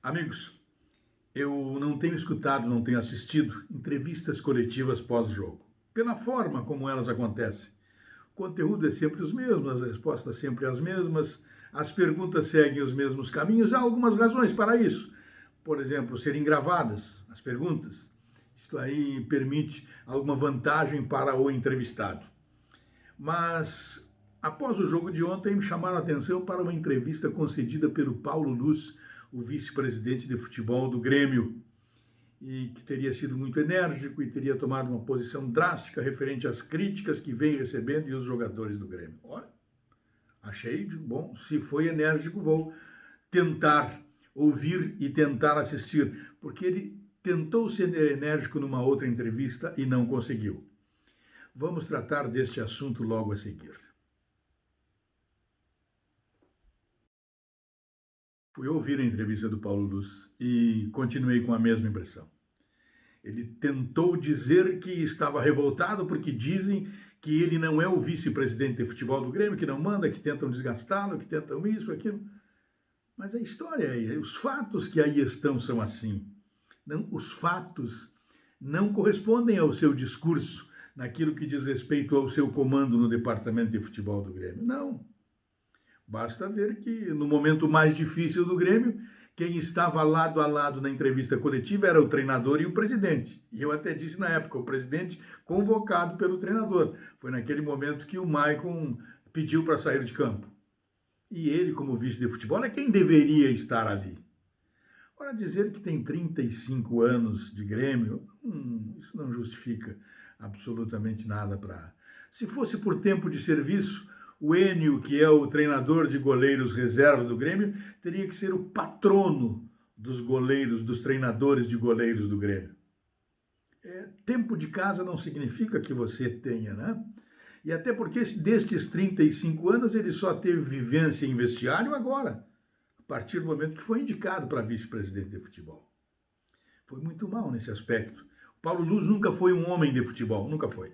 Amigos, eu não tenho escutado, não tenho assistido entrevistas coletivas pós-jogo, pela forma como elas acontecem. O conteúdo é sempre os mesmos, as respostas sempre as mesmas, as perguntas seguem os mesmos caminhos. Há algumas razões para isso. Por exemplo, serem gravadas as perguntas. Isto aí permite alguma vantagem para o entrevistado. Mas, após o jogo de ontem, me chamaram a atenção para uma entrevista concedida pelo Paulo Luz, o vice-presidente de futebol do Grêmio, e que teria sido muito enérgico e teria tomado uma posição drástica referente às críticas que vem recebendo e os jogadores do Grêmio. Olha, achei, bom, se foi enérgico, vou tentar ouvir e tentar assistir, porque ele tentou ser enérgico numa outra entrevista e não conseguiu. Vamos tratar deste assunto logo a seguir. Fui ouvir a entrevista do Paulo Luz e continuei com a mesma impressão. Ele tentou dizer que estava revoltado porque dizem que ele não é o vice-presidente de futebol do Grêmio, que não manda, que tentam desgastá-lo, que tentam isso, aquilo. Mas a história é, os fatos que aí estão são assim. Não, os fatos não correspondem ao seu discurso naquilo que diz respeito ao seu comando no departamento de futebol do Grêmio. Não. Basta ver que no momento mais difícil do Grêmio, quem estava lado a lado na entrevista coletiva era o treinador e o presidente. E eu até disse na época, o presidente convocado pelo treinador. Foi naquele momento que o Maicon pediu para sair de campo. E ele, como vice de futebol, é quem deveria estar ali. Ora, dizer que tem 35 anos de Grêmio, isso não justifica absolutamente nada para... Se fosse por tempo de serviço, o Enio, que é o treinador de goleiros reserva do Grêmio, teria que ser o patrono dos goleiros, dos treinadores de goleiros do Grêmio. Tempo de casa não significa que você tenha, né? E até porque destes 35 anos ele só teve vivência em vestiário agora, a partir do momento que foi indicado para vice-presidente de futebol. Foi muito mal nesse aspecto. O Paulo Luz nunca foi um homem de futebol, nunca foi.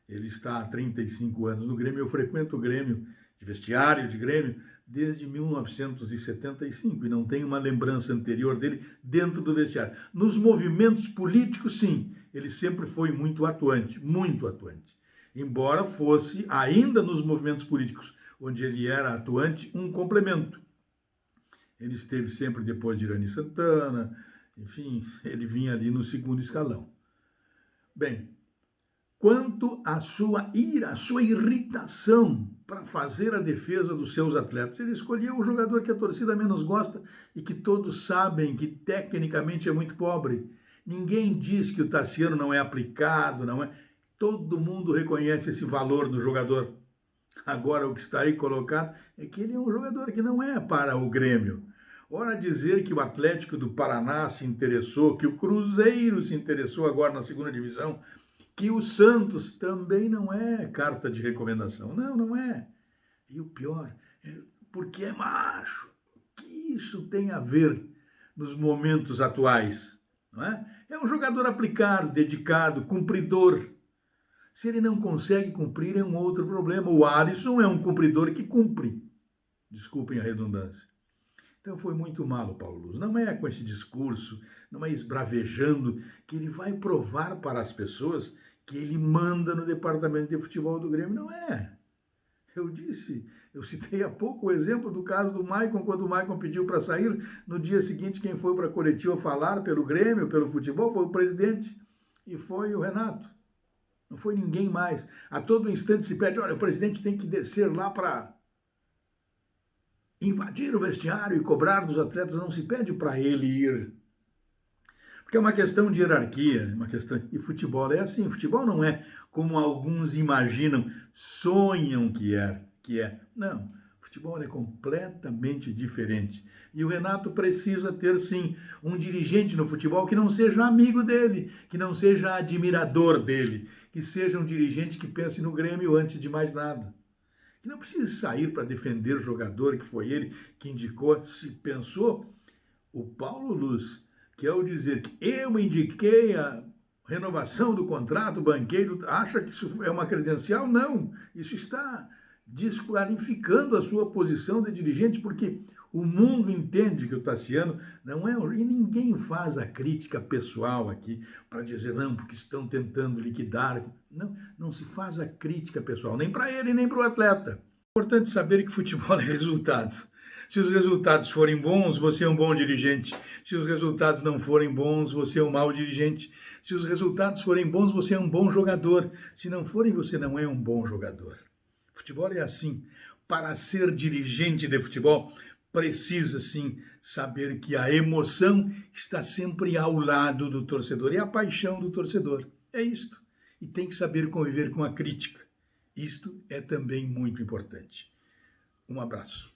Ele está há 35 anos no Grêmio. Eu frequento o Grêmio, de vestiário de Grêmio, desde 1975 e não tenho uma lembrança anterior dele dentro do vestiário. Nos movimentos políticos, sim, ele sempre foi muito atuante, muito atuante. Embora fosse, ainda nos movimentos políticos, onde ele era atuante, um complemento. Ele esteve sempre depois de Irani Santana, enfim, ele vinha ali no segundo escalão. Bem, quanto à sua ira, à sua irritação para fazer a defesa dos seus atletas, ele escolheu o jogador que a torcida menos gosta e que todos sabem que tecnicamente é muito pobre. Ninguém diz que o Tassiano não é aplicado, não é. Todo mundo reconhece esse valor do jogador. Agora, o que está aí colocado é que ele é um jogador que não é para o Grêmio. Ora, dizer que o Atlético do Paraná se interessou, que o Cruzeiro se interessou agora na segunda divisão, que o Santos também não é carta de recomendação. Não, não é. E o pior, porque é macho. O que isso tem a ver nos momentos atuais? Não é? É um jogador aplicado, dedicado, cumpridor. Se ele não consegue cumprir, é um outro problema. O Alisson é um cumpridor que cumpre. Desculpem a redundância. Então foi muito mal o Paulo Luz. Não é com esse discurso, não é esbravejando, que ele vai provar para as pessoas que ele manda no departamento de futebol do Grêmio. Não é. Eu citei há pouco o exemplo do caso do Maicon, quando o Maicon pediu para sair, no dia seguinte quem foi para a coletiva falar pelo Grêmio, pelo futebol, foi o presidente e foi o Renato. Não foi ninguém mais. A todo instante se pede, olha, o presidente tem que descer lá para invadir o vestiário e cobrar dos atletas, não se pede para ele ir. Porque é uma questão de hierarquia, uma questão... E futebol é assim, futebol não é como alguns imaginam, sonham que é. Não, futebol é completamente diferente. E o Renato precisa ter, sim, um dirigente no futebol que não seja amigo dele, que não seja admirador dele, que seja um dirigente que pense no Grêmio antes de mais nada. Que não precisa sair para defender o jogador, que foi ele que indicou. Se pensou, o Paulo Luz, que ao dizer que eu indiquei a renovação do contrato, o banqueiro, acha que isso é uma credencial? Não, isso está desqualificando a sua posição de dirigente, porque O mundo entende que o Tassiano não é... E ninguém faz a crítica pessoal aqui para dizer, não, porque estão tentando liquidar. Não, não se faz a crítica pessoal, nem para ele, nem para o atleta. É importante saber que futebol é resultado. Se os resultados forem bons, você é um bom dirigente. Se os resultados não forem bons, você é um mau dirigente. Se os resultados forem bons, você é um bom jogador. Se não forem, você não é um bom jogador. Futebol é assim. Para ser dirigente de futebol, precisa sim saber que a emoção está sempre ao lado do torcedor. É a paixão do torcedor. É isto. E tem que saber conviver com a crítica. Isto é também muito importante. Um abraço.